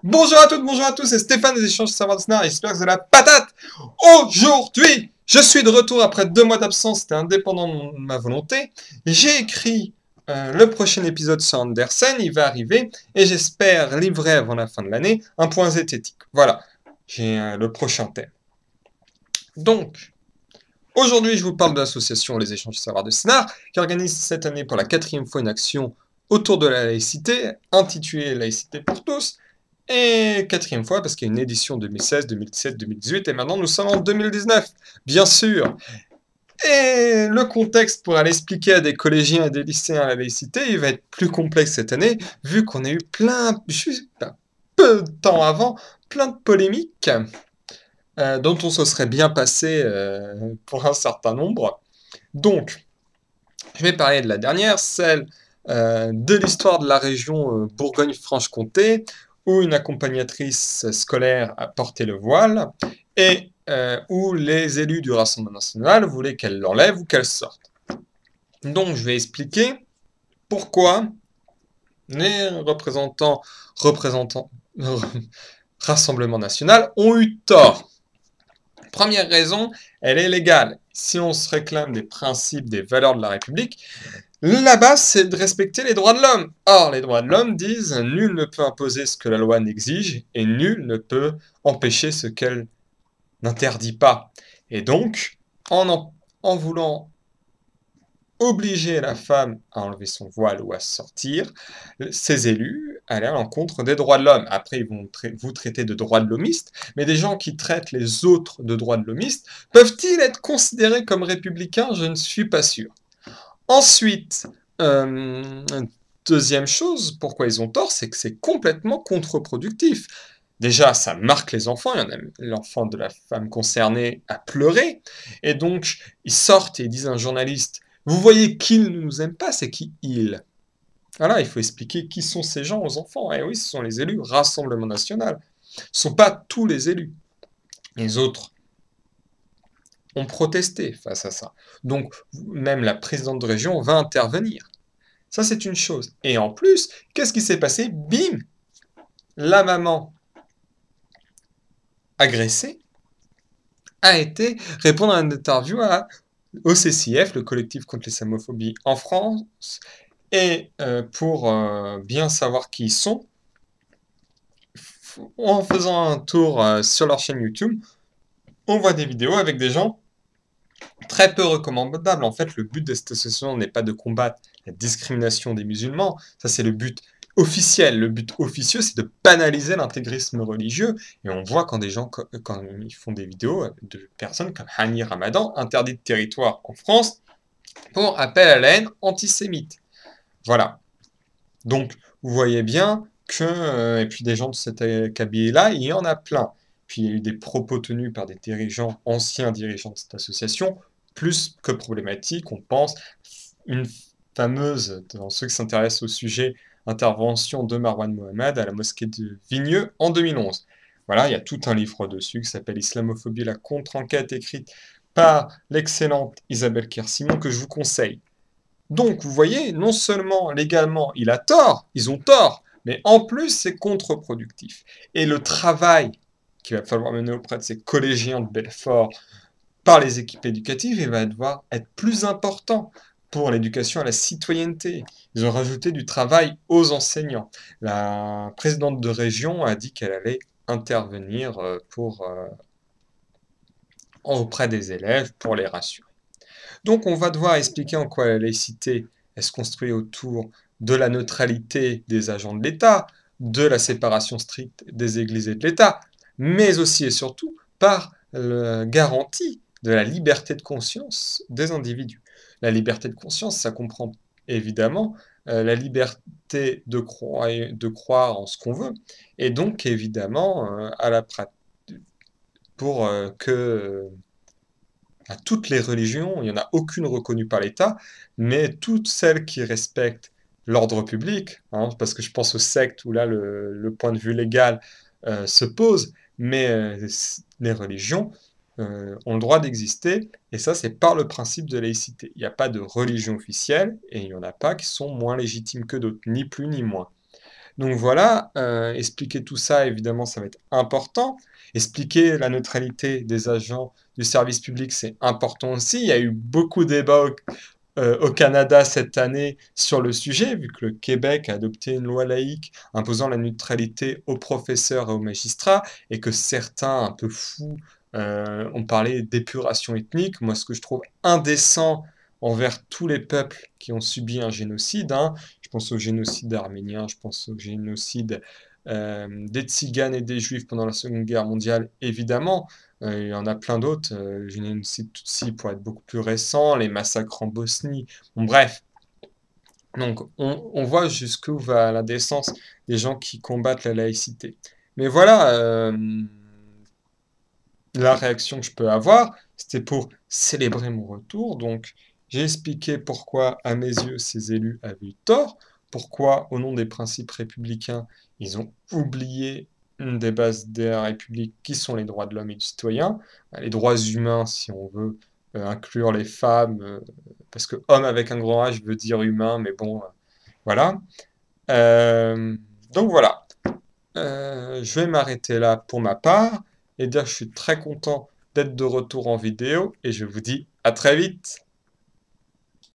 Bonjour à toutes, bonjour à tous, c'est Stéphane des échanges serveurs de Snare, j'espère que vous avez la patate. Aujourd'hui, je suis de retour après 2 mois d'absence, c'était indépendant de ma volonté. J'ai écrit le prochain épisode sur Andersen, il va arriver, et j'espère livrer avant la fin de l'année un point zététique. Voilà, j'ai le prochain thème. Donc, aujourd'hui, je vous parle de l'association Les Échanges Serveurs de Snare, qui organise cette année pour la 4e fois une action autour de la laïcité, intitulée Laïcité pour tous. Et 4e fois, parce qu'il y a une édition 2016, 2017, 2018, et maintenant nous sommes en 2019, bien sûr. Et le contexte pour aller expliquer à des collégiens et des lycéens la laïcité, il va être plus complexe cette année, vu qu'on a eu juste peu de temps avant, plein de polémiques dont on se serait bien passé pour un certain nombre. Donc, je vais parler de la dernière, celle de l'histoire de la région Bourgogne-Franche-Comté, où une accompagnatrice scolaire a porté le voile et où les élus du Rassemblement national voulaient qu'elle l'enlève ou qu'elle sorte. Donc je vais expliquer pourquoi les représentants Rassemblement national ont eu tort. Première raison, elle est légale. Si on se réclame des principes, des valeurs de la République, la base, c'est de respecter les droits de l'homme. Or, les droits de l'homme disent nul ne peut imposer ce que la loi n'exige et nul ne peut empêcher ce qu'elle n'interdit pas. Et donc, en voulant obliger la femme à enlever son voile ou à sortir, ces élus allaient à l'encontre des droits de l'homme. Après, ils vont vous traiter de droits de l'homiste, mais des gens qui traitent les autres de droits de l'homiste, peuvent-ils être considérés comme républicains? Je ne suis pas sûr. Ensuite, deuxième chose, pourquoi ils ont tort, c'est que c'est complètement contre-productif. Déjà, ça marque les enfants, il y en a l'enfant de la femme concernée a pleuré, et donc ils sortent et ils disent à un journaliste, vous voyez qu'ils ne nous aiment pas, c'est qui ils? Voilà, il faut expliquer qui sont ces gens aux enfants. Et oui, ce sont les élus Rassemblement National. Ce ne sont pas tous les élus. Les autres ont protesté face à ça. Donc, même la présidente de région va intervenir. Ça, c'est une chose. Et en plus, qu'est-ce qui s'est passé? Bim! La maman agressée a été répondre à une interview au CCF, le collectif contre l'islamophobie en France. Et pour bien savoir qui ils sont, en faisant un tour sur leur chaîne YouTube, on voit des vidéos avec des gens très peu recommandables. En fait, le but de cette association n'est pas de combattre la discrimination des musulmans, ça c'est le but officiel. Le but officieux, c'est de banaliser l'intégrisme religieux. Et on voit quand des gens, quand ils font des vidéos de personnes comme Hani Ramadan, interdit de territoire en France, pour appel à la haine antisémite. Voilà. Donc, vous voyez bien que, et puis des gens de cet cabinet-là, il y en a plein. Puis il y a eu des propos tenus par des dirigeants, anciens dirigeants de cette association, plus que problématiques. On pense une fameuse, dans ceux qui s'intéressent au sujet, intervention de Marwan Mohamed à la mosquée de Vigneux en 2011. Voilà, il y a tout un livre dessus qui s'appelle Islamophobie, la contre-enquête, écrite par l'excellente Isabelle Kersimon, que je vous conseille. Donc, vous voyez, non seulement légalement, il a tort, ils ont tort, mais en plus, c'est contre-productif. Et le travail qu'il va falloir mener auprès de ces collégiens de Belfort par les équipes éducatives, il va devoir être plus important pour l'éducation à la citoyenneté. Ils ont rajouté du travail aux enseignants. La présidente de région a dit qu'elle allait intervenir auprès des élèves pour les rassurer. Donc on va devoir expliquer en quoi la laïcité se construit autour de la neutralité des agents de l'État, de la séparation stricte des églises et de l'État, mais aussi et surtout par la garantie de la liberté de conscience des individus. La liberté de conscience, ça comprend évidemment la liberté de croire en ce qu'on veut, et donc évidemment pour que à toutes les religions, il n'y en a aucune reconnue par l'État, mais toutes celles qui respectent l'ordre public, hein, parce que je pense aux sectes où là le point de vue légal se pose, mais les religions ont le droit d'exister, et ça c'est par le principe de laïcité. Il n'y a pas de religion officielle, et il n'y en a pas qui sont moins légitimes que d'autres, ni plus ni moins. Donc voilà, expliquer tout ça, évidemment, ça va être important. Expliquer la neutralité des agents du service public, c'est important aussi. Il y a eu beaucoup de débats au Canada cette année sur le sujet, vu que le Québec a adopté une loi laïque imposant la neutralité aux professeurs et aux magistrats, et que certains, un peu fous, ont parlé d'épuration ethnique. Moi, ce que je trouve indécent envers tous les peuples qui ont subi un génocide, hein, je pense au génocide arménien, je pense au génocide des Tziganes et des Juifs pendant la Seconde Guerre mondiale, évidemment. Il y en a plein d'autres. Le génocide Tutsi pour être beaucoup plus récent, les massacres en Bosnie. Bon, bref. Donc, on voit jusqu'où va la décence des gens qui combattent la laïcité. Mais voilà, la réaction que je peux avoir, c'était pour célébrer mon retour. Donc, j'ai expliqué pourquoi, à mes yeux, ces élus avaient eu tort, pourquoi, au nom des principes républicains, ils ont oublié une des bases de la République qui sont les droits de l'homme et du citoyen, les droits humains, si on veut inclure les femmes, parce que homme avec un grand H veut dire humain, mais bon, voilà. Euh, donc voilà. Je vais m'arrêter là pour ma part et dire que je suis très content d'être de retour en vidéo et je vous dis à très vite.